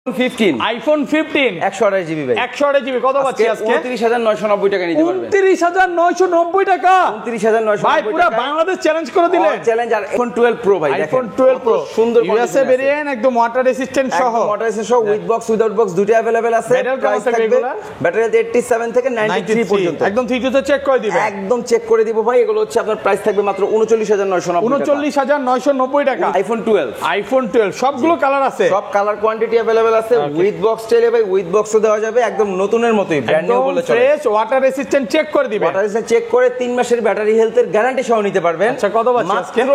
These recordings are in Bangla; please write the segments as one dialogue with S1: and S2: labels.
S1: আইফোন 15
S2: 128 জিবি ভাই
S1: 128 জিবি কত পাচ্ছি আজকে
S2: 29990 টাকা নিতে পারবেন
S1: 29990 টাকা
S2: 29990
S1: ভাই পুরো বাংলাদেশ চ্যালেঞ্জ করে দিলেন
S2: চ্যালেঞ্জ আর আইফোন 12 প্রো ভাই দেখেন
S1: আইফোন 12 প্রো
S2: সুন্দর
S1: ইউএসএ ভেরিয়েন্ট একদম ওয়াটার রেসিস্ট্যান্ট সহ
S2: ওয়াটার রেসিস্ট্যান্ট সহ উইথ বক্স উইদাউট বক্স দুটো अवेलेबल আছে
S1: প্রাইস থাকবে
S2: ব্যাটারি 87 থেকে 93 পর্যন্ত
S1: একদম ঠিক আছে চেক করে দিবেন
S2: একদম চেক করে দিব ভাই এগুলো হচ্ছে আপনার প্রাইস থাকবে মাত্র
S1: 39990 টাকা আইফোন 12 সবগুলো কালার আছে
S2: সব কালার কোয়ান্টিটি अवेलेबल আছে উইথ বক্স চাইলে ভাই উইথ বক্সও দেওয়া যাবে একদম নতুনের মতই ব্র্যান্ড নিউ বলে চলে
S1: ফ্রেশ ওয়াটার রেসিস্ট্যান্ট চেক করে দিবেন
S2: ওয়াটার রেসিস্ট্যান্ট চেক করে 3 মাসের ব্যাটারি হেলথের গ্যারান্টি সহ নিতে পারবেন
S1: আচ্ছা কত পাচ্ছেন আজকে
S2: মাত্র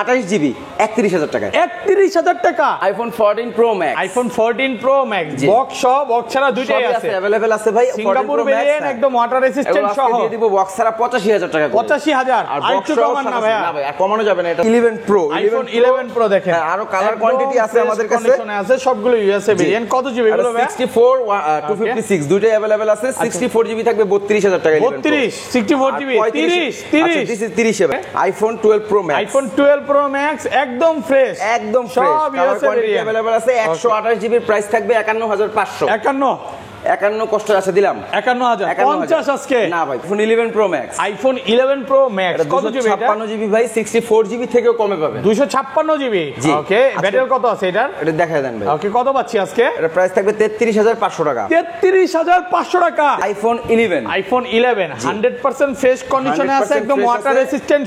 S2: 128 জিবি 31000 টাকা
S1: 31000 টাকা
S2: iPhone 14 pro max
S1: iPhone 14 pro max box সহ বক্স ছাড়া দুটোই আছে
S2: अवेलेबल আছে ভাই
S1: সিঙ্গাপুর ভেরিয়েন্ট একদম ওয়াটার রেসিস্ট্যান্ট সহ
S2: দিয়ে দিব বক্স ছাড়া 85000 টাকা
S1: 85000 আর একটু কমান না ভাই
S2: না ভাই কমানো যাবে না এটা 11 প্রো
S1: আইফোন 11 প্রো দেখেন
S2: আরো কালার কোয়ান্টিটি আছে আমাদের কাছে
S1: কন্ডিশনে আছে সবগুলো ইউএসএ ভেরিয়েন্ট কত জিবি এগুলো ভাই
S2: 64 256 দুটোই अवेलेबल আছে 64 জিবি থাকবে 32000 টাকা
S1: 32 64 জিবি 30
S2: দিস ইজ 30 হবে iPhone 12 pro max
S1: iPhone 12 pro max একদম ফ্রেশ
S2: একদম ফ্রেশ কালার কোয়ান্টিটি अवेलेबल আছে 128 জিবির প্রাইস থাকবে 51500 51 কষ্ট আছে দিলাম
S1: 51000 50 আজকে
S2: না ভাই iPhone 11 pro max
S1: iPhone 11 pro max কত জিবি এটা
S2: 56 জিবি ভাই 64 জিবি থেকেও কমে পাবেন
S1: 256 জিবি ওকে ব্যাটারি কত আছে এটার
S2: এটা দেখায় দেন ভাই
S1: ওকে কত পাচ্ছি আজকে
S2: এটা প্রাইস থাকবে 33500 টাকা
S1: 33500 টাকা
S2: আইফোন 11
S1: 100% ফ্রেশ কন্ডিশনে আছে একদম ওয়াটার রেসিস্ট্যান্ট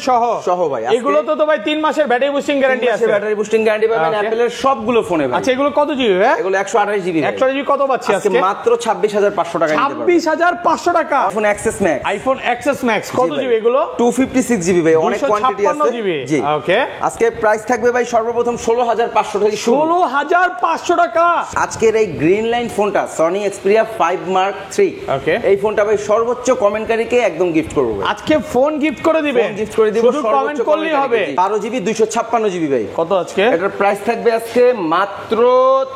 S1: সহ ভাই এগুলো তো ভাই 3 মাসের ব্যাটারি বুস্টিং গ্যারান্টি আছে
S2: ব্যাটারি বুস্টিং গ্যারান্টি পাবেন অ্যাপলের সবগুলো ফোনে ভাই
S1: আচ্ছা এগুলো কত জিবি ভাই
S2: এগুলো 128 জিবি
S1: 128 জিবি কত পাচ্ছি আজকে
S2: মাত্র 26500 টাকা নিতে পারবেন
S1: 26500 টাকা
S2: আইফোন এক্সএস ম্যাক্স
S1: কত জিবি এগুলো
S2: 256 জিবি ভাই অনেক কোয়ান্টিটি আছে
S1: জি ওকে
S2: আজকে প্রাইস থাকবে ভাই সর্বপ্রথম 16500 থেকে
S1: 16500 টাকা
S2: আজকের এই গ্রিন লাইন ফোনটা সনি এক্সপেরিয়া 5 মার্ক 3
S1: ওকে
S2: এই ফোনটা ভাই সর্বোচ্চ কমেন্টকারীকে একদম গিফট করব
S1: আজকে ফোন গিফট করে দিবেন
S2: শুধু
S1: কমেন্ট করলেই হবে
S2: 12 জিবি 256 জিবি ভাই
S1: কত আজকে
S2: এটার প্রাইস থাকবে আজকে মাত্র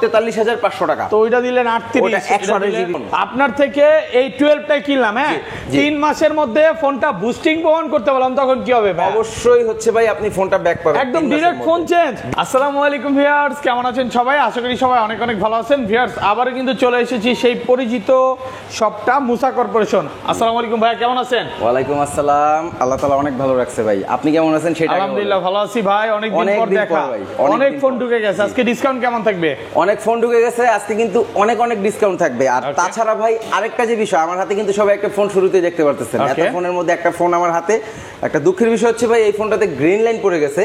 S2: 43500 টাকা
S1: তো ওইটা দিলেন 38 আপনার থেকে এই 12টাই কিনলাম হ্যাঁ 3 মাসের মধ্যে ফোনটা বুস্টিং প্রমাণ করতে বললাম তখন কি হবে ভাই
S2: অবশ্যই হচ্ছে ভাই আপনি ফোনটা ব্যাক পাবেন
S1: একদম ডাইরেক্ট ফোন চেঞ্জ আসসালামু আলাইকুম ভিউয়ার্স কেমন আছেন সবাই আশা করি সবাই অনেক অনেক ভালো আছেন ভিউয়ার্স আবারো কিন্তু চলে এসেছি সেই পরিচিত শপটা মুসা কর্পোরেশন আসসালামু আলাইকুম ভাই কেমন আছেন
S2: ওয়া আলাইকুম আসসালাম আল্লাহ তাআলা অনেক ভালো রাখছে ভাই আপনি কেমন আছেন সেটা
S1: আলহামদুলিল্লাহ ভালো আছি ভাই অনেক দিন পর দেখা অনেক ফোন ঢুকে গেছে আজকে ডিসকাউন্ট কেমন থাকবে
S2: অনেক ফোন ঢুকে গেছে আজকে কিন্তু অনেক ডিসকাউন্ট থাকবে আর তাছাড়া ভাই আরেকটা যে বিষয় আমার হাতে কিন্তু সবাই একটা ফোন শুরুতে দেখতে পারতেছেন এত ফোনের মধ্যে একটা ফোন আমার হাতে একটা দুঃখের বিষয় হচ্ছে ভাই এই ফোনটাতে গ্রিন লাইন পড়ে গেছে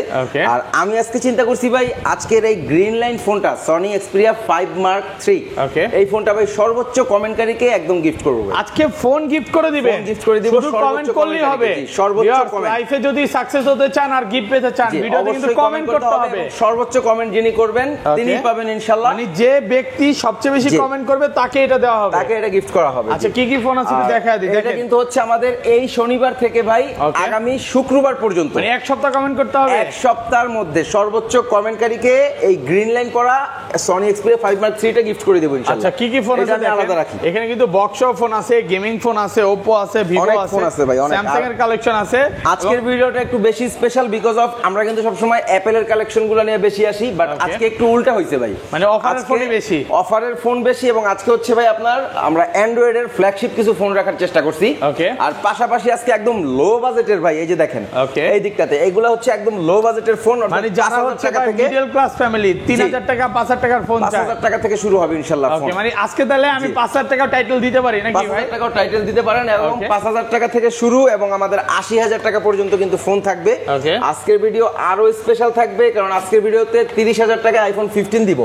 S2: আর আমি আজকে চিন্তা করছি ভাই আজকের এই গ্রিন লাইন ফোনটা সনি এক্সপেরিয়া 5 মার্ক 3 এই ফোনটা ভাই সর্বোচ্চ কমেন্টকারীকে একদম গিফট করব
S1: আজকে ফোন গিফট করে দিবেন শুধু কমেন্ট করলেই হবে
S2: সর্বোচ্চ কমেন্ট
S1: লাইফে যদি সাকসেস হতে চান আর গিফট পেতে চান ভিডিওতে কিন্তু কমেন্ট করতে হবে
S2: সর্বোচ্চ কমেন্ট যিনি করবেন তিনিই পাবেন ইনশাআল্লাহ
S1: মানে যে ব্যক্তি সবচেয়ে বেশি কমেন্ট করবে তাকে এটা দেওয়া হবে
S2: তাকে এটা গিফট করা হবে
S1: আচ্ছা কি ফোন আছে দেখায় দিই
S2: এটা কিন্তু হচ্ছে আমাদের এই শনিবার থেকে ভাই আগামী শুক্রবার পর্যন্ত
S1: মানে এক সপ্তাহ কমেন্ট করতে হবে
S2: এক সপ্তাহের মধ্যে সর্বোচ্চ কমেন্টকারীকে এই গ্রিন লাইন করা সনি এক্সপেরিয়া 5 মার্ক 3 টা গিফট করে দেব ইনশাআল্লাহ
S1: আচ্ছা কি ফোন আছে আলাদা রাখি এখানে কিন্তু বক্স ফোন আছে গেমিং ফোন আছে Oppo আছে Vivo আছে
S2: ভাই অনেক
S1: Samsung এর কালেকশন আছে
S2: আজকের ভিডিওটা একটু বেশি স্পেশাল বিকজ অফ আমরা কিন্তু সব সময় অ্যাপল এর কালেকশনগুলো নিয়ে বেশি আসি বাট আজকে একটু উল্টা হইছে ভাই
S1: মানে অফারের ফোনই বেশি
S2: অফারের ফোন বেশি এবং আজকে হচ্ছে ভাই আপনার আমরা অ্যান্ড্রয়েড এর ফ্ল্যাগশিপ কিছু ফোন রাখার চেষ্টা করছি আর পাশাপাশি আজকে একদম লো বাজেটের ভাই এই যে দেখেন এই দিকটাতে এগুলা হচ্ছে একদম লো বাজেটের ফোন
S1: মানে যারা হচ্ছে মিডল ক্লাস ফ্যামিলি 3000 টাকা 5000 টাকার ফোন চায়
S2: 5000 টাকা থেকে শুরু হবে ইনশাআল্লাহ ফোন
S1: মানে আজকে তাহলে আমি 5000 টাকা টাইটেল দিতে পারি নাকি ভাই
S2: 5000 টাকা টাইটেল দিতে পারেন এবং 5000 টাকা থেকে শুরু এবং আমাদের 80000 টাকা পর্যন্ত কিন্তু ফোন থাকবে আজকের ভিডিও আরো স্পেশাল থাকবে কারণ আজকের ভিডিওতে 30000 টাকায় আইফোন 15 দিব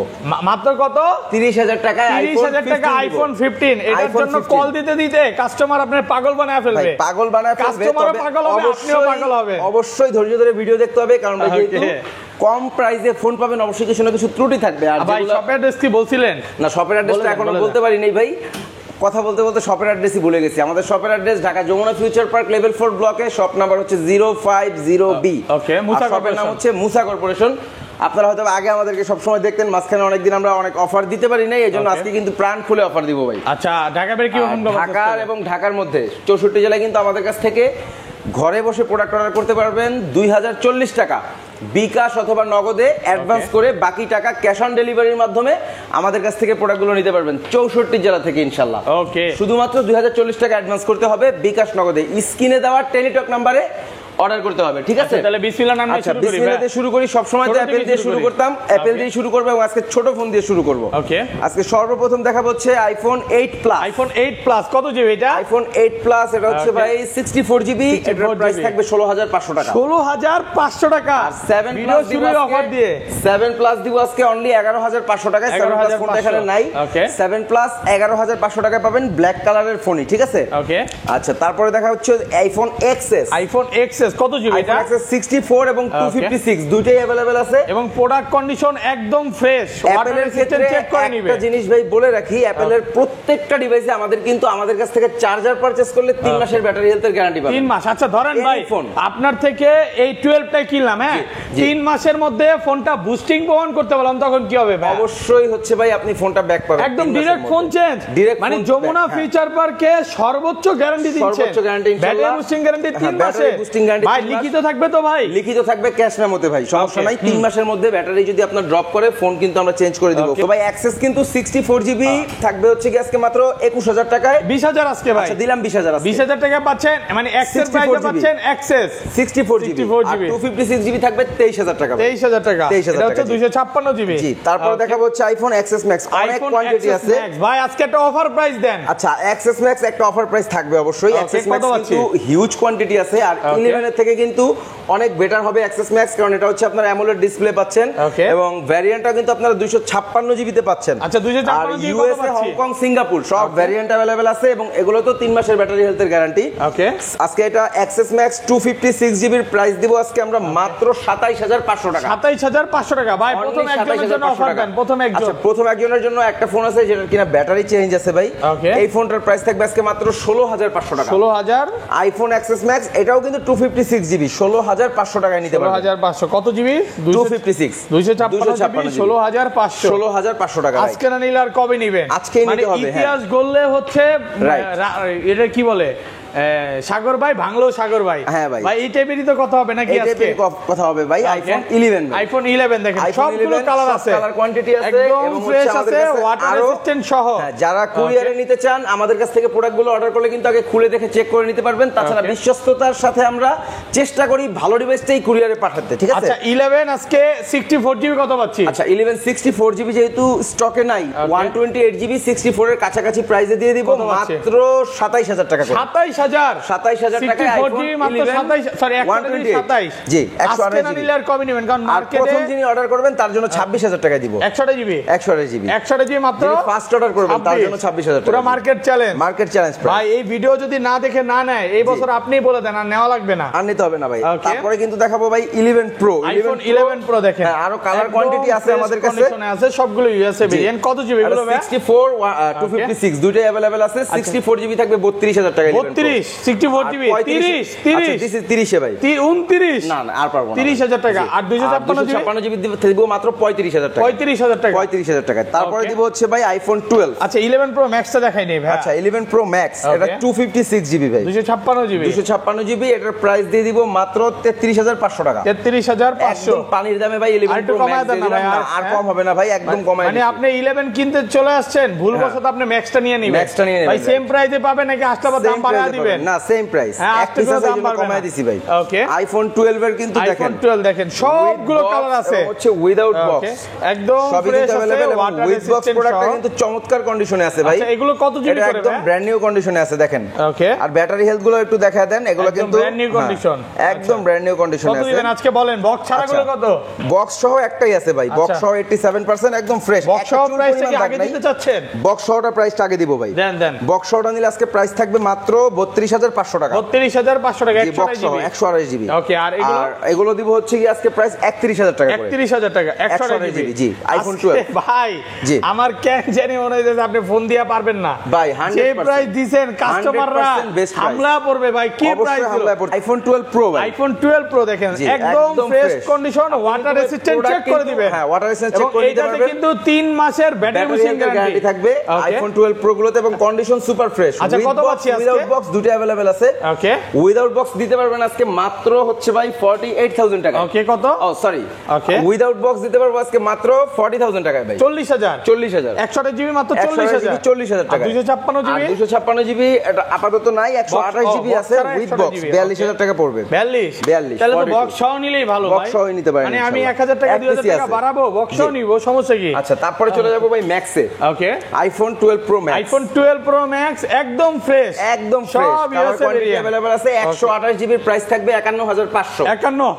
S1: মাত্র কত
S2: 30000 টাকায়
S1: আইফোন 15 এটার জন্য কল দিতে কাস্টমার আপনার পাগল বানায় ফেলবে
S2: পাগল বানায় ফেলবে
S1: কাস্টমারও পাগল হবে আপনিও পাগল হবে
S2: অবশ্যই ধৈর্য ধরে ভিডিও দেখতে হবে কারণ যেহেতু কম প্রাইসে ফোন পাবেন অবশ্যই কিছু না কিছু ত্রুটি থাকবে আর
S1: ভাই শপের অ্যাড্রেস কি বলছিলেন
S2: না শপের অ্যাড্রেসটা এখনো বলতে পারি নাই ভাই কথা বলতে শপের অ্যাড্রেসই ভুলে গেছি আমাদের শপের address Dhaka Jamuna Future Park level 4 ব্লকে শপ নাম্বার হচ্ছে 050B
S1: ওকে মুসা
S2: শপের নাম হচ্ছে মুসা কর্পোরেশন আপনারা হয়তো আগে আমাদেরকে সব সময় দেখতেন মাঝখানে অনেকদিন আমরা অনেক অফার দিতে পারি না এইজন্য আজকে কিন্তু প্রাণ খুলে অফার দিব ভাই
S1: আচ্ছা ঢাকা বের কি রকম
S2: ঢাকা এবং ঢাকার মধ্যে 64 জেলায় কিন্তু আমাদের কাছ থেকে ঘরে বসে প্রোডাক্ট অর্ডার করতে পারবেন 2040 টাকা বিকাশ অথবা নগদে অ্যাডভান্স করে বাকি টাকা ক্যাশ অন ডেলিভারির মাধ্যমে আমাদের কাছ থেকে প্রোডাক্টগুলো নিতে পারবেন 64 জেলা থেকে ইনশাআল্লাহ।
S1: ওকে,
S2: শুধুমাত্র 2040 টাকা অ্যাডভান্স করতে হবে বিকাশ নগদে, স্ক্রিনে দেওয়া টেলিটক নাম্বারে অর্ডার করতে হবে, ঠিক আছে?
S1: তাহলে বিসমিল্লাহ নাম দিয়ে শুরু করি।
S2: বিসমিল্লাহ দিয়ে শুরু করি, সব সময় তো অ্যাপেল দিয়ে শুরু করতাম, অ্যাপেল দিয়ে শুরু করব এবং আজকে ছোট ফোন দিয়ে শুরু করব।
S1: ওকে,
S2: আজকে সর্বপ্রথম দেখাবো হচ্ছে আইফোন 8 প্লাস।
S1: আইফোন 8 প্লাস কত জিবি এটা?
S2: আইফোন 8 প্লাস এটা হচ্ছে ভাই 64 জিবি, এটার প্রাইস থাকবে 16500 টাকা।
S1: 16500 টাকা।
S2: আর 7 প্লাস দিব
S1: অফার দিয়ে
S2: 7 প্লাস দিব আজকে অনলি 11500 টাকায়। 7 প্লাস ফোন এখানে নাই। 7 প্লাস 11500 টাকায় পাবেন ব্ল্যাক কালারের ফোনই, ঠিক আছে?
S1: ওকে,
S2: আচ্ছা, তারপরে দেখা হচ্ছে আইফোন এক্সএস।
S1: আইফোন এক্সএস কত জিবি এটা?
S2: 64 এবং 256 দুইটাই अवेलेबल আছে
S1: এবং প্রোডাক্ট কন্ডিশন একদম ফ্রেশ।
S2: অ্যাপলের ক্ষেত্রে
S1: চেক করে নিবে।
S2: একটা জিনিস ভাই বলে রাখি, অ্যাপলের প্রত্যেকটা ডিভাইসে আমাদের কাছ থেকে চার্জার পারচেজ করলে 3 মাসের ব্যাটারি হেলথের গ্যারান্টি পাবেন।
S1: 3 মাস। আচ্ছা ধরেন ভাই আপনার থেকে এই 12টাই কিনলাম, হ্যাঁ, 3 মাসের মধ্যে ফোনটা বুস্টিং প্রমাণ করতে বললাম, তখন কি হবে ভাই?
S2: অবশ্যই হচ্ছে ভাই আপনি ফোনটা ব্যাক পাবেন
S1: একদম ডাইরেক্ট ফোন চেঞ্জ। মানে যমুনা ফিচার পার্কে সর্বোচ্চ গ্যারান্টি দিচ্ছে,
S2: সর্বোচ্চ গ্যারান্টি ইনশাআল্লাহ।
S1: ব্যাটারি বুস্টিং গ্যারান্টি 3 মাসে।
S2: বুস্টিং গ্যারান্টি
S1: ভাই লিখিত থাকবে তো? ভাই
S2: লিখিত থাকবে, ক্যাশ মেমোতে ভাই, সমস্যা নাই। 3 মাসের মধ্যে ব্যাটারি যদি আপনার ড্রপ করে ফোন কিন্তু আমরা চেঞ্জ করে দিব। তো ভাই অ্যাক্সেস কিন্তু 64 জিবি থাকবে হচ্ছে কি আজকে মাত্র 21000 টাকায়।
S1: 20000 আজকে ভাই।
S2: আচ্ছা দিলাম 20000 আজকে।
S1: 20000 টাকা পাচ্ছেন, মানে অ্যাক্সেস প্রাইসে পাচ্ছেন অ্যাক্সেস
S2: 64 জিবি আর 256 জিবি থাকবে 23000 টাকা।
S1: 23000 টাকা। এটা হচ্ছে 256 জিবি।
S2: জি, তারপর দেখাবো হচ্ছে আইফোন এক্সএস ম্যাক্স। অনেক কোয়ান্টিটি আছে
S1: ভাই, আজকে একটা অফার প্রাইস দেন।
S2: আচ্ছা, এক্সএস ম্যাক্স একটা অফার প্রাইস থাকবে অবশ্যই। এক্সএস ম্যাক্স কিন্তু হিউজ কোয়ান্টিটি আছে, আর 11 এর থেকে কিন্তু অনেক বেটার হবে এক্সএস ম্যাক্স, কারণ এটা হচ্ছে আপনার অ্যামোলেড ডিসপ্লে পাচ্ছেন এবং ভ্যারিয়েন্টটা কিন্তু আপনারা 256 জিবিতে পাচ্ছেন।
S1: আচ্ছা 256 জিবি কত পাচ্ছেন?
S2: হংকং, সিঙ্গাপুর সব ভ্যারিয়েন্ট अवेलेबल আছে এবং এগুলো তো 3 মাসের ব্যাটারি হেলথের গ্যারান্টি।
S1: ওকে,
S2: আজকে এটা এক্সএস ম্যাক্স 256 জিবির প্রাইস দিব আজকে আমরা মাত্র 27500 টাকা।
S1: 27500 টাকা ভাই। প্রথম একজনের জন্য অফার দেন, প্রথম একজন।
S2: আচ্ছা, প্রথম একজনের জন্য একটা ফোন আছে যেটা কিনা ব্যাটারি চেঞ্জ আছে ভাই। এই ফোনটার প্রাইস থাকবে আজকে মাত্র 16500 টাকা।
S1: 16000
S2: আইফোন এক্সএস ম্যাক্স, এটাও কিন্তু 256 জিবি 16500 টাকায় নিতে পারবেন।
S1: 16500 কত জিবি?
S2: 256
S1: 256 জিবি 16500
S2: টাকা।
S1: আজকে না নিলে আর কবে নেবেন?
S2: আজকেই নিতে হবে।
S1: ইতিহাস গড়লে হচ্ছে এটা কি বলে, সাগর ভাই ভাঙলো সাগর ভাই।
S2: হ্যাঁ ভাই,
S1: ভাই এই টাইপেরই তো কথা হবে নাকি? আজকে
S2: কথা হবে ভাই। আইফোন 11
S1: আইফোন 11 দেখেন সবগুলো কালার আছে,
S2: কালার কোয়ান্টিটি আছে
S1: একদম ফ্রেশ আছে, ওয়াটার রেজিস্ট্যান্ট সহ।
S2: যারা কুরিয়ারে নিতে চান আমাদের কাছ থেকে প্রোডাক্টগুলো অর্ডার করলে কিন্তু আগে খুলে দেখে চেক করে নিতে পারবেন। তাছাড়া বিশ্বস্ততার সাথে আমরা চেষ্টা করি ভালো ডিভাইসটাই কুরিয়ারে পাঠাতে, ঠিক আছে?
S1: আচ্ছা 11 আজকে 64 জিবি কত পাচ্ছি?
S2: আচ্ছা 11 64 জিবি যেহেতু স্টকে নাই, 128 জিবি 64 এর কাছাকাছি প্রাইসে দিয়ে দিব মাত্র 27000 টাকা করে। 27000 টাকায় আইফোন
S1: 27
S2: জি
S1: 128 জিবি। নিলে আর কবে নেবেন? কারণ মার্কেটে
S2: প্রথম যিনি অর্ডার করবেন তার জন্য 26000 টাকা দিব।
S1: 128 জিবি
S2: 128 জিবি
S1: মাত্র।
S2: ফার্স্ট অর্ডার করবেন তার জন্য 26000 টাকা।
S1: পুরো মার্কেট চ্যালেঞ্জ
S2: প্রাইস
S1: ভাই। এই ভিডিও যদি না দেখে না নেয় এই বছর আপনিই বলে দেন, আর নেওয়া লাগবে না,
S2: আর নিতে হবে না ভাই। তারপরে কিন্তু দেখাবো ভাই 11 প্রো।
S1: আইফোন 11 প্রো দেখেন,
S2: আরো কালার কোয়ান্টিটি আছে আমাদের কাছে,
S1: আছে সবগুলো ইউএসএ ভেরিয়েন্ট। কত জিবি এগুলো ভাই?
S2: 64 256 দুইটাই अवेलेबल আছে। 64 জিবি থাকবে 32000 টাকা।
S1: 32 64 জিবি 30
S2: 30 এ ভাই
S1: 29
S2: না আর পারবো না।
S1: 30000 টাকা। আর
S2: 256 জিবি দিব মাত্র 35000 টাকা।
S1: 35000
S2: টাকা। তারপরে দিব হচ্ছে ভাই আইফোন 12।
S1: আচ্ছা 11 প্রো ম্যাক্সটা দেখাই নেই ভাই।
S2: আচ্ছা 11 প্রো ম্যাক্স এটা 256 জিবি ভাই, 256 জিবি এটার প্রাইস দিয়ে দিব মাত্র 33500 টাকা।
S1: 33500
S2: একদম পানির দামে ভাই 11 প্রো ম্যাক্স দিয়ে দিলাম। আর কম হবে না ভাই, একদম কমায়।
S1: মানে আপনি 11 কিনতে চলে আসছেন, ভুলবশত আপনি ম্যাক্সটা নিয়ে নেবেন। ভাই সেম প্রাইসে পাবেন নাকি আস্তাবার দাম বাড়ায় দিবেন?
S2: না সেম প্রাইস, এক পিস দাম কমায় দিছি ভাই।
S1: ওকে,
S2: আইফোন 12 এর কিন্তু দেখেন,
S1: আইফোন 12 দেখেন সবগুলো কালার আছে,
S2: হচ্ছে উইদাউট বক্স
S1: একদম ফ্রেশ আছে।
S2: ওয়াটার উইথ বক্স প্রোডাক্টটা কিন্তু চমৎকার কন্ডিশনে আছে ভাই।
S1: আচ্ছা এগুলো কত জিবি করে?
S2: একদম ব্র্যান্ড নিউ কন্ডিশনে আছে দেখেন।
S1: ওকে,
S2: আর ব্যাটারি হেলথ গুলো একটু দেখায় দেন, এগুলো কিন্তু
S1: ব্র্যান্ড নিউ কন্ডিশন,
S2: একদম ব্র্যান্ড নিউ কন্ডিশনে আছে।
S1: কত দিবেন আজকে বলেন? বক্স ছাড়া গুলো কত?
S2: বক্স সহ একটাই আছে ভাই, বক্স সহ 87% একদম ফ্রেশ।
S1: বক্স সহ প্রাইসটা কি আগে দিতে চাচ্ছেন?
S2: বক্স সহটা প্রাইসটা আগে দিব ভাই।
S1: দেন
S2: বক্স সহটা নিলে আজকে প্রাইস থাকবে মাত্র 32500 টাকা।
S1: 32500 টাকা
S2: 128 জিবি।
S1: ওকে, আর
S2: এগুলো দিব হচ্ছে কি আজকে প্রাইস 31000 টাকা করে।
S1: 31000 টাকা 128 জিবি।
S2: জি আইফোন 12
S1: ভাই। জি আমার কেন জানি মনে হয় যে আপনি ফোন দিয়া পারবেন না
S2: ভাই। 100%
S1: যে প্রাইস দিবেন কাস্টমাররা হামলা পড়বে ভাই। কি প্রাইস?
S2: আইফোন 12 প্রো ভাই।
S1: আইফোন 12 প্রো দেখেন একদম fresh condition, water resistant check করে দিবেন।
S2: হ্যাঁ ওয়াটার রেজিস্ট্যান্ট চেক করে দিতে পারবেন।
S1: কিন্তু 3 মাসের ব্যাটারি বুস্টিং গ্যারান্টি
S2: থাকবে আইফোন 12 প্রো গুলোতে এবং কন্ডিশন সুপার ফ্রেশ।
S1: আচ্ছা কত পাচ্ছি আজকে?
S2: উইদাউট বক্স দুটো अवेलेबल আছে।
S1: ওকে,
S2: উইদাউট বক্স দিতে পারবেন আজকে মাত্র হচ্ছে ভাই 48000 টাকা।
S1: ওকে, কত?
S2: ও সরি,
S1: ওকে,
S2: উইদাউট বক্স দিতে পারবো আজকে মাত্র 40000 টাকায় ভাই।
S1: 40000
S2: 128
S1: জিবি মাত্র 40000
S2: টাকা।
S1: 256 জিবি,
S2: 256 জিবি এটা আপাতত নাই, 128 জিবি আছে উইথ বক্স 42000 টাকা পড়বে।
S1: 42, তাহলে তো বক্স সহ নিলেই ভালো ভাই।
S2: বক্স সহ নিতে পারেন,
S1: মানে আমি 1000 টাকা 2000 টাকা বাড়াবো, বক্স সহ নিব, সমস্যা কি?
S2: আচ্ছা, তারপরে চলে যাব ভাই ম্যাক্সে।
S1: Okay,
S2: iPhone 12 pro max.
S1: IPhone 12 pro max একদম ফ্রেশ,
S2: একদম ফ্রেশ,
S1: সব
S2: colour
S1: USA
S2: quantity
S1: variant
S2: available আছে। 128 জিবির প্রাইস থাকবে 51500।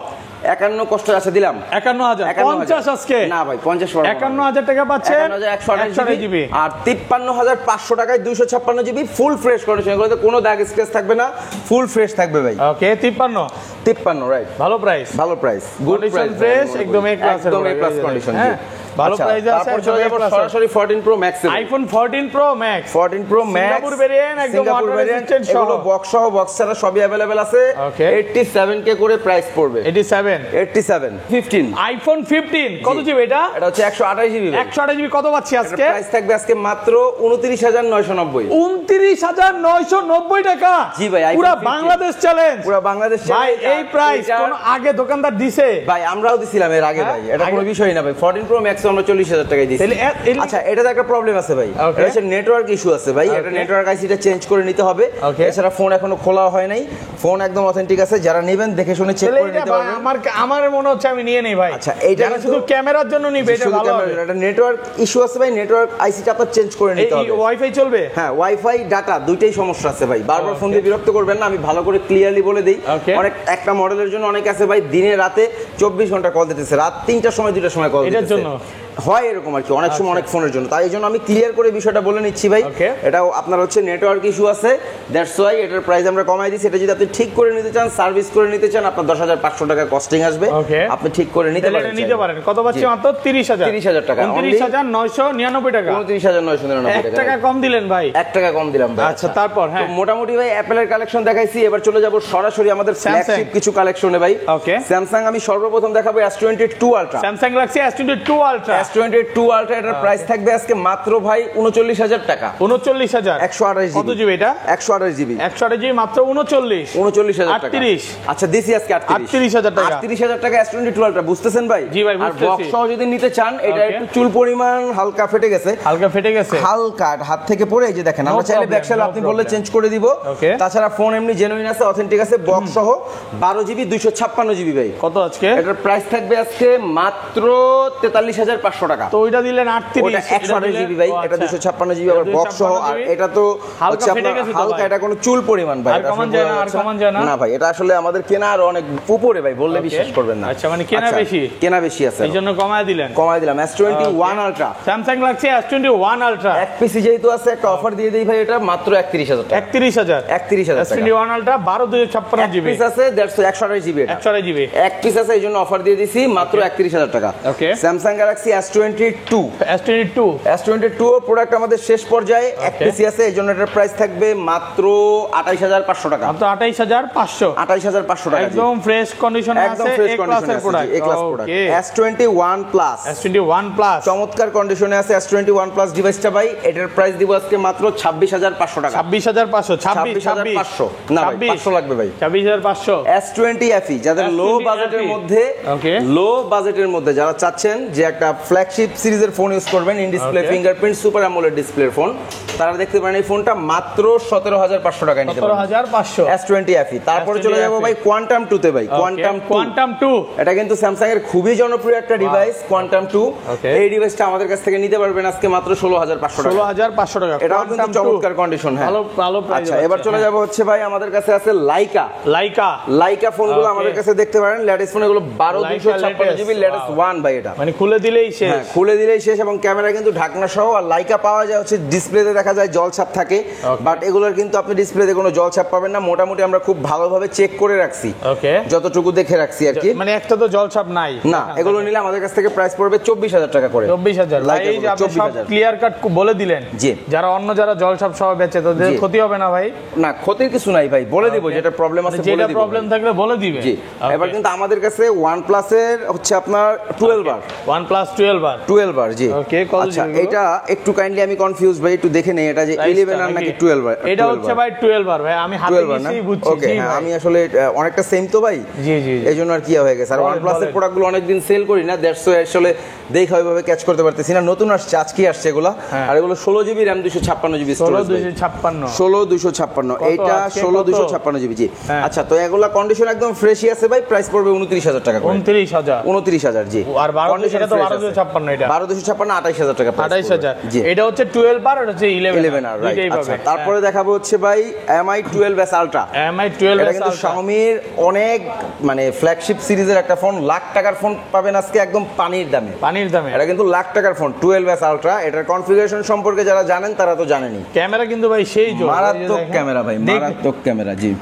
S2: 51 কষ্ট আছে দিলাম
S1: 51000 50 আজকে
S2: না ভাই 50 পড়বে।
S1: 51000 টাকা পাচ্ছেন
S2: 128 জিবি আর 53500 টাকায় 256 জিবি ফুল ফ্রেশ কন্ডিশন, এগুলোতে কোনো দাগ স্ক্র্যাচ থাকবে না, ফুল ফ্রেশ থাকবে ভাই।
S1: ওকে, 53
S2: রাইট,
S1: ভালো প্রাইস, গুড
S2: প্রাইস
S1: ফ্রেশ, একদম এ ক্লাসের,
S2: একদম এ ক্লাস কন্ডিশন।
S1: হ্যাঁ, ভালো প্রাইস আছে।
S2: তারপর চলে যাব সরাসরি 14 pro max.
S1: IPhone 14 pro max,
S2: 14 pro max
S1: Singapore variant, একদম ওয়াটার রেজিস্ট্যান্ট সহ,
S2: এগুলো বক্স সহ, বক্স ছাড়া সবই अवेलेबल আছে। 87 কে করে প্রাইস পড়বে।
S1: 87
S2: 15
S1: আইফোন 15 কত জিবি এটা?
S2: এটা হচ্ছে 128 জিবি।
S1: 128 জিবি কত পাচ্ছি আজকে?
S2: প্রাইস থাকবে আজকে মাত্র 29990।
S1: 29990 টাকা।
S2: জি ভাই,
S1: পুরো বাংলাদেশ চ্যালেঞ্জ,
S2: পুরো বাংলাদেশ
S1: ভাই। এই প্রাইস কোন আগে দোকানদার দিছে?
S2: ভাই আমরাও দিছিলাম এর আগে ভাই, এটা কোনো বিষয় না ভাই। 14 প্রো ম্যাক্স আমরা 40000 টাকায় দিছি। আচ্ছা, এটাতে একটা প্রবলেম আছে ভাই, এটা হচ্ছে নেটওয়ার্ক ইস্যু আছে ভাই। এটা নেটওয়ার্ক আইসিটা চেঞ্জ করে নিতে হবে। এছাড়া ফোন এখনো খোলা হয় নাই, ফোন একদম অথেন্টিক আছে। যারা নেবেন দেখে শুনে চেক করে নিতে পারবেন।
S1: আমার মনে হচ্ছে আমি নিয়ে নেই ভাই।
S2: আচ্ছা, এইটা
S1: শুধু ক্যামেরার জন্য নিবে, এটা ভালো হবে।
S2: এটা নেটওয়ার্ক ইস্যু আছে ভাই, নেটওয়ার্ক আইসিটা আপনার চেঞ্জ করে নিতে হবে।
S1: ওয়াইফাই চলবে?
S2: হ্যাঁ, ওয়াইফাই ডাটা দুইটাই সমস্যা আছে ভাই। বারবার ফোন দিয়ে বিরক্ত করবেন না, আমি ভালো করে ক্লিয়ারলি বলে দেই। অনেক একটা মডেলের জন্য অনেক আছে ভাই দিনে রাতে 24 ঘন্টা কল দিতেছে, রাত 3টার সময় 2টার সময় কল দিতেছে। এটার জন্য হয় এরকম আর কি, অনেক সময় অনেক ফোনের জন্য। তাই এই জন্য আমি ক্লিয়ার করে বিষয়টা বলে নিচ্ছি ভাই। এটাও আপনার হচ্ছে নেটওয়ার্ক ইস্যু আছে, দ্যাটস ওয়াই এটার প্রাইস আমরা কমাই দিচ্ছি। এটা যদি আপনি ঠিক করে নিতে চান, সার্ভিস করে নিতে চান, আপনার 10500 টাকা কস্টিং আসবে। আপনি ঠিক করে নিতে পারেন।
S1: কত পাচ্ছি? মাত্র 30000 টাকা। 29999 টাকা।
S2: 29999 টাকা।
S1: 1 টাকা কম দিলেন ভাই।
S2: 1 টাকা কম দিলাম ভাই।
S1: আচ্ছা, তারপর হ্যাঁ,
S2: মোটামুটি ভাই অ্যাপলের কালেকশন দেখাইছি। এবার চলে যাব সরাসরি আমাদের ফ্ল্যাগশিপ কিছু কালেকশনে ভাই।
S1: ওকে,
S2: স্যামসাং আমি সর্বপ্রথম দেখাবো S22 ultra.
S1: Samsung Galaxy S22 ultra.
S2: S22 ultra এটার প্রাইস থাকবে আজকে মাত্র ভাই 39000 টাকা।
S1: 39000
S2: 128 জিবি।
S1: কত জিবি এটা?
S2: 128 জিবি।
S1: 128 জিবি মাত্র 39000 টাকা। 38
S2: আচ্ছা, দিছি আজকে
S1: 38000 টাকা।
S2: 38000 টাকা S22 আলট্রা, বুঝতেছেন ভাই?
S1: জি ভাই,
S2: আর বক্স সহ যদি নিতে চান, এটা একটু চুল পরিমাণ হালকা ফেটে গেছে, হালকা হাত থেকে পড়ে, এই যে দেখেন, আমরা চাইলে ব্যাকশেল আপনি বললে চেঞ্জ করে দিব। তাছাড়া ফোন এমনি জেনুইন আছে, অথেন্টিক আছে, বক্স সহ 12 জিবি 256 জিবি ভাই।
S1: কত আজকে?
S2: এটার প্রাইস থাকবে আজকে মাত্র 43500 টাকা।
S1: তো ওইটা দিলেন 38,
S2: ওটা 128 জিবি ভাই, এটা 256 জিবি আবার বক্স সহ। আর এটা তো হচ্ছে আপনার হালকা, এটা কোনো চুল পরিমাণ ভাই,
S1: আর কমান যায় না
S2: না ভাই। এটা আসলে আমাদের কেনা আর অনেক উপরে ভাই, বললে বিশ্বাস করবেন না।
S1: আচ্ছা, মানে কেনা বেশি
S2: আছে,
S1: এইজন্য কমায় দিলাম।
S2: S21 ultra,
S1: Samsung Galaxy S21 ultra
S2: এক পিসি যেহেতু আছে, একটা অফার দিয়ে দেই ভাই, এটা মাত্র 31000 টাকা।
S1: 31000
S2: টাকা।
S1: S21 আলট্রা 12256 জিবি
S2: পিস আছে, 128 জিবি। এটা
S1: 128 জিবি
S2: এক পিস আছে, এইজন্য অফার দিয়ে দিছি মাত্র 31000 টাকা।
S1: ওকে,
S2: স্যামসাং গ্যালাক্সি S22 প্রোডাক্ট আমাদের শেষ পর্যায়ে, এক পিসি আছে, এইজন্য এটার প্রাইস থাকবে মাত্র 28500 টাকা।
S1: মাত্র 28500
S2: টাকা,
S1: একদম ফ্রেশ কন্ডিশনে আছে,
S2: ফ্রেশ
S1: এ ক্লাসের প্রোডাক্ট।
S2: এ ক্লাস প্রোডাক্ট। S21 প্লাস চমৎকার কন্ডিশনে আছে। S21 প্লাস ডিভাইসটা ভাই, এটার প্রাইস দিব আজকে মাত্র 26500 টাকা।
S1: 26500
S2: না ভাই, 500 লাগবে ভাই।
S1: 26500
S2: S20 FE, যাদের লো বাজেটের মধ্যে যারা চাচ্ছেন যে একটা ফ্ল্যাগশিপ সিরিজের ফোন ইউজ করবেন, in display fingerprint super AMOLED ডিসপ্লের ফোন, তারা দেখতে পারেন এই ফোনটা মাত্র 17500 টাকায় নিতে পারবেন।
S1: 17500
S2: S20 FE। তারপরে চলে যাব ভাই কোয়ান্টাম 2 তে ভাই। কোয়ান্টাম 2 এটা কিন্তু স্যামসাং এর খুবই জনপ্রিয় একটা ডিভাইস, কোয়ান্টাম 2। এই ডিভাইসটা আমাদের কাছ থেকে নিতে পারবেন আজকে মাত্র 16500 টাকা।
S1: 16500 টাকা,
S2: এটাও কিন্তু চমৎকার কন্ডিশন। হ্যাঁ,
S1: ভালো প্রাইস।
S2: আচ্ছা, এবার চলে যাব হচ্ছে ভাই আমাদের কাছে আছে লাইকা ফোনগুলো আমাদের কাছে দেখতে পারেন। লেটেস্ট ফোন এগুলো 12256 জিবি লেটেস্ট 1 ভাই। এটা
S1: মানে খুলে দিলেই শেষ।
S2: হ্যাঁ, খুলে দিলেই শেষ। এবং ক্যামেরা কিন্তু ঢাকনা সহ। আর লাইকা পাওয়া যায় হচ্ছে ডিসপ্লেতে দেখা যায় জলছাপ থাকে, বাট এগুলোর কিন্তু আপনি ডিসপ্লেতে কোনো জলছাপ পাবেন না। মোটামুটি আমরা খুব ভালোভাবে চেক করে রাখছি, যতটুকু দেখে রাখছি আর কি।
S1: মানে একটা তো জলছাপ নাই
S2: না। এগুলো নিলে আমাদের কাছ থেকে প্রাইস পড়বে 24000 টাকা করে।
S1: 24000 ভাই, এই যে আপনি সব ক্লিয়ার কাট বলে দিলেন।
S2: জি,
S1: যারা জলছাপ সহ বেচে, তাদের ক্ষতি হবে না ভাই?
S2: না, ক্ষতির কিছু নাই ভাই, বলে দিব যেটা প্রবলেম আছে, বলে দিব।
S1: প্রবলেম থাকলে বলে দিবে।
S2: জি, এবার কিন্তু আমাদের কাছে OnePlus এর হচ্ছে আপনার 12 বার।
S1: OnePlus 12 বার।
S2: জি। আচ্ছা, এটা একটু কাইন্ডলি আমি কনফিউজ ভাই, একটু দেখে দেখে নেই এটা যে 11 আর নাকি 12 আর।
S1: এটা হচ্ছে ভাই 12 আর ভাই, আমি হাতে নিয়েই বুঝছি।
S2: ওকে, হ্যাঁ আমি আসলে অনেকটা সেম তো ভাই,
S1: জি জি,
S2: এইজন্য আর কি হয়ে গেছে। আর OnePlus এর প্রোডাক্টগুলো অনেকদিন সেল করি না, দ্যাটস ওয়াই আসলে দেখা ওইভাবে ক্যাচ করতে পারতেছি না। নতুন আসছে, আজকে আসছে এগুলা। আর এগুলো 16GB RAM 256GB স্টোরেজ, 16256 এইটা 16256GB। জি আচ্ছা, তো এগুলা কন্ডিশন একদম ফ্রেশই আছে ভাই, প্রাইস পড়বে 29000 টাকা করে।
S1: 29000
S2: জি।
S1: আর 12 এটা তো 12256, এটা
S2: 12256 28000 টাকা প্রাইস।
S1: 28000
S2: জি।
S1: এটা হচ্ছে 12 আর এটা হচ্ছে 11 আর,
S2: রাইট। আচ্ছা, তারপরে দেখাবো হচ্ছে ভাই MI 12s Ultra।
S1: MI 12s
S2: এটা কিন্তু Xiaomi-র অনেক মানে ফ্ল্যাগশিপ সিরিজের একটা ফোন, লাখ টাকার ফোন পাবেন আজকে একদম পানির দামে। এটা কিন্তু লাখ টাকার ফোন 12s Ultra। এটার কনফিগারেশন সম্পর্কে যারা জানেন তারা তো জানেনই।
S1: ক্যামেরা কিন্তু ভাই সেই
S2: মারাত্মক ক্যামেরা ভাই, মারাত্মক ক্যামেরা। জি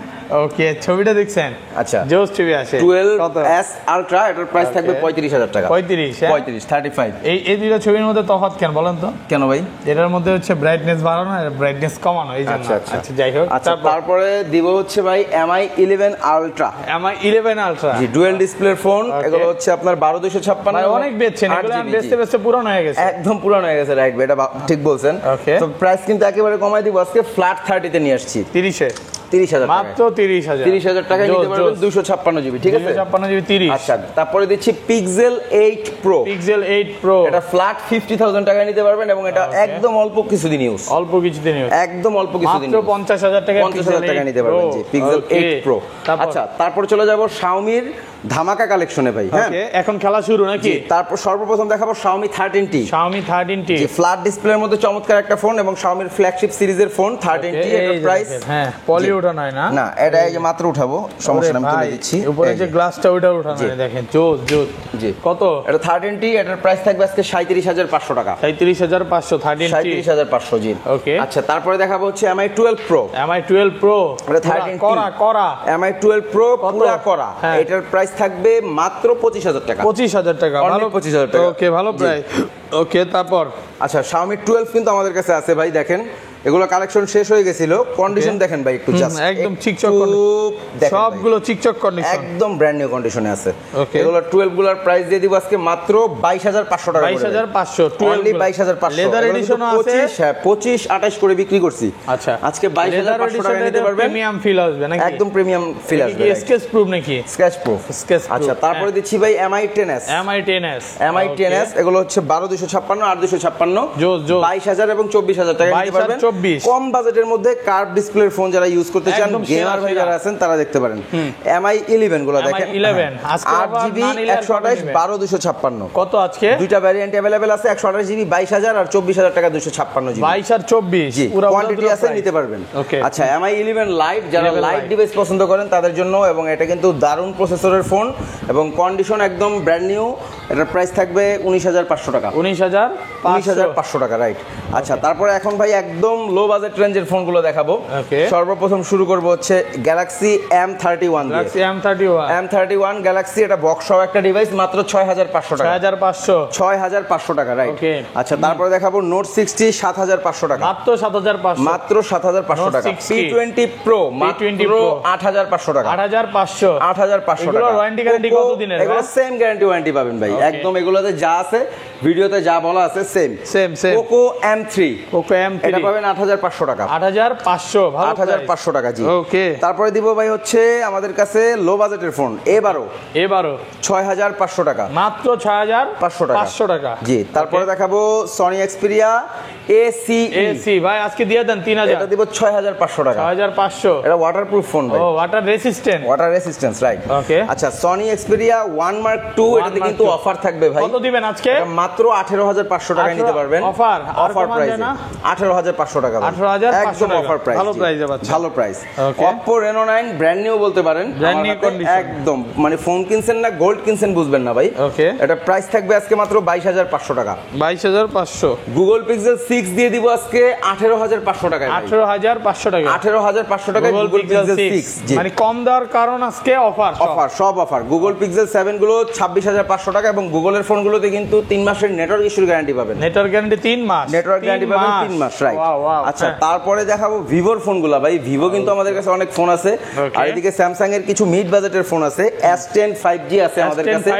S1: ওকে, ছবিটা দেখছেন?
S2: আচ্ছা,
S1: জোস ছবি আসে।
S2: 12s Ultra এটার প্রাইস থাকবে 35000 টাকা। 35
S1: এই দুটো ছবির মধ্যে তফাৎ কেন বলেন তো?
S2: কেন ভাই?
S1: এটার মধ্যে হচ্ছে ব্রাইটনেস বাড়ানো আর ব্রাইটনেস কমানো, এই জন্য। আচ্ছা যাই হোক,
S2: তারপরে দিব হচ্ছে ভাই MI 11 Ultra।
S1: MI 11 Ultra
S2: জি, ডুয়াল ডিসপ্লের ফোন। এগুলো হচ্ছে আপনার 12256।
S1: ভাই অনেক বেচছেন এগুলো, আমি বেচতে পুরানো হয়ে গেছে,
S2: একদম পুরানো হয়ে গেছে। রাইট, এটা ঠিক বলছেন। তো প্রাইস কিন্তু একেবারে কমাই দিব, আজকে ফ্ল্যাট 30 তে নিয়ে আসছি। 30000
S1: মাত্র 30000
S2: টাকায় নিতে পারবেন 256GB। ঠিক আছে,
S1: 256GB 30।
S2: আচ্ছা, তারপরে দিচ্ছি Pixel 8 Pro। এটা ফ্ল্যাট 50000 টাকায় নিতে পারবেন এবং এটা একদম অল্প কিছুদিন ইউজ, একদম অল্প কিছুদিন,
S1: মাত্র 50000 টাকায়
S2: 50000 টাকায় নিতে পারবেন। জি, Pixel 8 Pro। আচ্ছা, তারপর চলে যাব Xiaomi-র ধামাকা কালেকশনে ভাই। হ্যাঁ,
S1: এখন খেলা শুরু নাকি?
S2: তারপর সর্বপ্রথম দেখাবো Xiaomi 13T।
S1: জি,
S2: ফ্ল্যাট ডিসপ্লের মধ্যে চমৎকার একটা ফোন এবং Xiaomi-র ফ্ল্যাগশিপ সিরিজের ফোন 13T। এর প্রাইস
S1: হ্যাঁ, পলি ওঠানো হয় না,
S2: না এটা এই যে মাত্র উঠাবো, সমস্যা না, আমি তুলে দিচ্ছি।
S1: উপরে যে গ্লাসটা ওটা উঠানো হয়, দেখেন জোস।
S2: জি,
S1: কত?
S2: এটা 13T, এটার প্রাইস থাকবে আজকে 37500 টাকা।
S1: 37500 13T,
S2: 37500। জি
S1: ওকে।
S2: আচ্ছা, তারপরে দেখাবো হচ্ছে MI 12 Pro।
S1: এটা
S2: 13T
S1: করা
S2: MI 12 Pro পুরো করা। এটার প্রাইস থাকবে মাত্র 25000 টাকা।
S1: 25000 টাকা, ভালো
S2: 25000 টাকা।
S1: ওকে, ভালো প্রাইস। ওকে, তারপর
S2: আচ্ছা, Xiaomi 12 কিন্তু আমাদের কাছে আছে ভাই, দেখেন এগুলো কালেকশন শেষ হয়ে গেছিল। কন্ডিশন দেখেন ভাই একটু, জাস্ট
S1: একদম চিকচক সবগুলো চিকচক কন্ডিশন,
S2: একদম ব্র্যান্ড নিউ কন্ডিশনে আছে। এগুলো 12 গুলোর প্রাইস দিয়ে দিব আজকে মাত্র 22500 টাকা।
S1: 22500
S2: অনলি 22500।
S1: লেদার এডিশন আছে
S2: 25 28 করে বিক্রি করছি।
S1: আচ্ছা,
S2: আজকে 22500 টাকা নিতে পারবেন।
S1: প্রিমিয়াম ফিল আসবে নাকি?
S2: একদম প্রিমিয়াম ফিল আসবে।
S1: স্কেচ প্রুফ নাকি?
S2: Sketch proof. আচ্ছা, তারপরে দিচ্ছি ভাই MI 10s। MI 10s এগুলো হচ্ছে 12256 আর 256 22000 এবং 24000 টাকা নিতে পারবেন। কম বাজেটের মধ্যে কার্ভ ডিসপ্লের ফোন যারা ইউজ করতে চান, গেমার ভাই যারা আছেন তারা দেখতে পারেন। MI 11 গুলো দেখেন, 8GB 128 12256।
S1: কত আজকে?
S2: দুইটা ভ্যারিয়েন্ট अवेलेबल আছে, 128GB 22000 আর 24000 টাকা 256GB।
S1: 22 আর 24
S2: পুরো কোয়ান্টিটি আছে, নিতে পারবেন। আচ্ছা, MI 11 লাইট, যারা লাইট ডিভাইস পছন্দ করেন তাদের জন্য, এবং এটা কিন্তু দারুণ প্রসেসরের ফোন এবং কন্ডিশন একদম ব্র্যান্ড নিউ। এটার প্রাইস থাকবে 19500 টাকা। 19500 টাকা, রাইট। আচ্ছা, তারপরে এখন ভাই একদম লো বাজেট রেঞ্জের ফোনগুলো দেখাবো। সর্বপ্রথম শুরু করব হচ্ছে Galaxy M31 দিয়ে। M31 Galaxy, এটা বক্স সহ একটা ডিভাইস, মাত্র 6500 টাকা। 6500 টাকা, রাইট। আচ্ছা, তারপরে দেখাবো Note 60 7500 টাকা,
S1: মাত্র 7500,
S2: মাত্র 7500 টাকা। P20 Pro মাত্র 8500 টাকা। 8500 টাকা।
S1: ওয়ারেন্টি গ্যারান্টি কত দিনের?
S2: এগুলো সেম গ্যারান্টি ওয়ারেন্টি পাবেন ভাই, একদম এগুলোতে যা আছে ভিডিওতে যা বলা আছে সেম। Poco M3 এটা পাবেন 8500 টাকা। 8500 টাকা। জি, ওকে। তারপরে দিব ভাই হচ্ছে আমাদের কাছে লো বাজেটের ফোন এবারও 6500 টাকা,
S1: মাত্র 6500 টাকা।
S2: জি, তারপরে দেখাবো Sony Xperia AC
S1: ভাই আজকে দিয়ে দেন 3000।
S2: এটা দিব 6500 টাকা।
S1: 6500, এটা
S2: ওয়াটারপ্রুফ ফোন ভাই। Water resistance, right.
S1: ওকে।
S2: আচ্ছা, Sony Xperia 1 Mark II, এটাতে কিন্তু অফার থাকবে ভাই।
S1: কত দিবেন আজকে?
S2: মাত্র 18500 টাকায় নিতে পারবেন। অফার প্রাইসে 18500 টাকা, একদম অফার প্রাইস, ভালো price. Oppo Reno 9 brand new বলতে পারেন, একদম মানে ফোন কিনছেন না গোল্ড কিনছেন বুঝবেন না ভাই। এটা প্রাইস থাকবে আজকে মাত্র 22500 টাকা। 22500। Google Pixel 6 দিয়ে দিব আজকে 18500 টাকায়।
S1: 18500 টাকা।
S2: 18500 টাকায় Google Pixel 6।
S1: মানে কম দেওয়ার কারণ আজকে সব অফার।
S2: Google Pixel 7 গুলো 26500 টাকা এবং গুগলের ফোনগুলোতে কিন্তু 3 মাসের নেটওয়ার্ক নেটওয়ার্ক ইস্যুর গ্যারান্টি পাবেন।
S1: নেটওয়ার্ক গ্যারান্টি 3 মাস,
S2: নেটওয়ার্ক গ্যারান্টি পাবেন 3 মাস, রাইট। আচ্ছা, তারপরে দেখাবো ভিভোর ফোনগুলো ভাই। ভিভো কিন্তু আমাদের কাছে অনেক ফোন আছে, আর এদিকে স্যামসাং এর কিছু মিড বাজেটের ফোন আছে। S10 5G আছে আমাদের কাছে।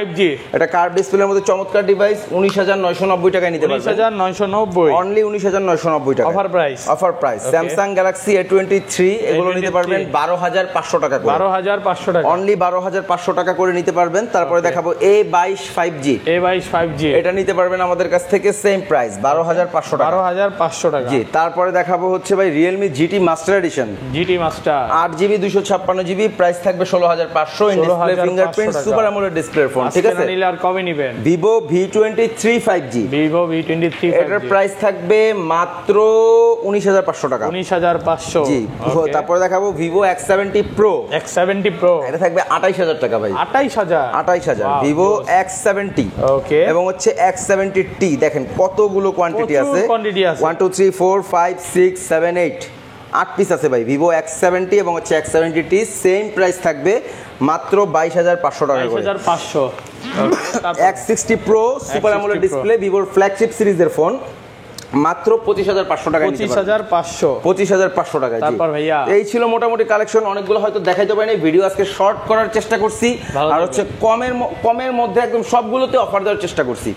S2: এটা কার্ভ ডিসপ্লের মধ্যে চমৎকার ডিভাইস, 19,990 টাকায় নিতে পারবেন।
S1: 19,990
S2: অনলি 19,990 টাকা
S1: offer price.
S2: Offer price. Samsung Galaxy A23 এগুলো নিতে পারবেন 12,500 টাকা করে।
S1: 12,500 টাকা,
S2: অনলি 12,500 টাকা করে নিতে পারবেন। তারপরে দেখাবো A22 5G।
S1: A22 5G
S2: এটা নিতে পারবেন আমাদের কাছ থেকে সেম প্রাইস 12,500 টাকা।
S1: 12,500 টাকা।
S2: জি, তারপরে দেখাবো হচ্ছে ভাই Realme GT master edition.
S1: GT master
S2: 8GB 256GB, price থাকবে 16,500। In display fingerprint super AMOLED ডিসপ্লের ফোন, ঠিক আছে?
S1: নিলে আর কবে নেবেন?
S2: Vivo V23 5G।
S1: Vivo V23 5G
S2: এটার প্রাইস থাকবে মাত্র 19,500 টাকা।
S1: 19,500।
S2: জি, তারপরে দেখাবো Vivo X70 Pro।
S1: X70 Pro
S2: এটা থাকবে 28,000 টাকা ভাই।
S1: 28,000।
S2: Vivo X70।
S1: ওকে।
S2: এবং হচ্ছে X70T, দেখেন কতগুলো কোয়ান্টিটি আছে। 1 2 3 4 5 6 7 8 8 পিস আছে ভাই। Vivo X70 এবং হচ্ছে X70T সেম প্রাইস থাকবে মাত্র 22,500 টাকা করে।
S1: 22,500।
S2: X60 Pro super AMOLED display, ভিভোর ফ্ল্যাগশিপ সিরিজের ফোন, মাত্র 25,500 টাকা। 25,500 টাকা।
S1: তারপর ভাইয়া
S2: এই ছিল মোটামুটি কালেকশন। অনেকগুলো হয়তো দেখাইতে পারিনি, ভিডিও আজকে শর্ট করার চেষ্টা করছি, আর হচ্ছে কমের মধ্যে একদম সবগুলোতে অফার দেওয়ার চেষ্টা করছি।